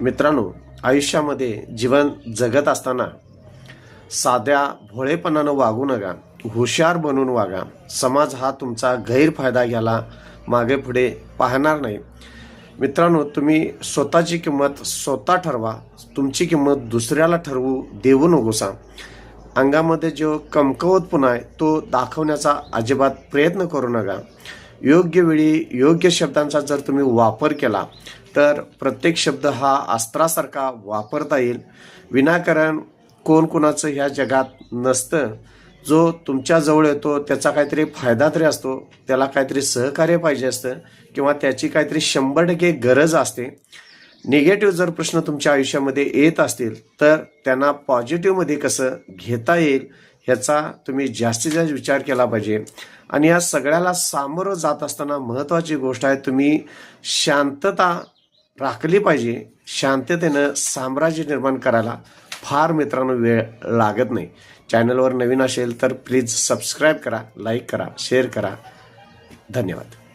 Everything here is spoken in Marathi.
मित्रांनो, आयुष्यामध्ये जीवन जगत असताना साध्या भोळेपणानं वागू नका, हुशार बनून वागा. समाज हा तुमचा गैरफायदा घ्यायला मागे पुढे पाहणार नाही. मित्रांनो, तुम्ही स्वतःची किंमत स्वतः ठरवा. तुमची किंमत दुसऱ्याला ठरवू देऊ नकोसा. अंगामध्ये जो कमकुवतपणा आहे तो दाखवण्याचा अजिबात प्रयत्न करू नका. योग्य वेळी योग्य शब्दांचा जर तुम्ही वापर केला तर प्रत्येक शब्द हा अस्त्रासारखा वापरता येईल. विनाकारण कोण कोणाचं ह्या जगात नसतं. जो तुमच्या जवळ येतो त्याचा काहीतरी फायदा तरी असतो, त्याला काहीतरी सहकार्य पाहिजे असतं किंवा त्याची काहीतरी 100% गरज असते. निगेटिव्ह जर प्रश्न तुमच्या आयुष्यामध्ये येत असतील तर त्यांना पॉझिटिव्हमध्ये कसं घेता येईल ह्याचा तुम्ही जास्तीत जास्त विचार केला पाहिजे. आणि या सगळ्याला सामोरं जात असताना महत्त्वाची गोष्ट आहे, तुम्ही शांतता राखली पाहिजे. शांततेनं साम्राज्य निर्माण करायला फार मित्रांनो वेळ लागत नाही. चॅनलवर नवीन असेल तर प्लीज सबस्क्राईब करा, लाईक करा, शेअर करा. धन्यवाद.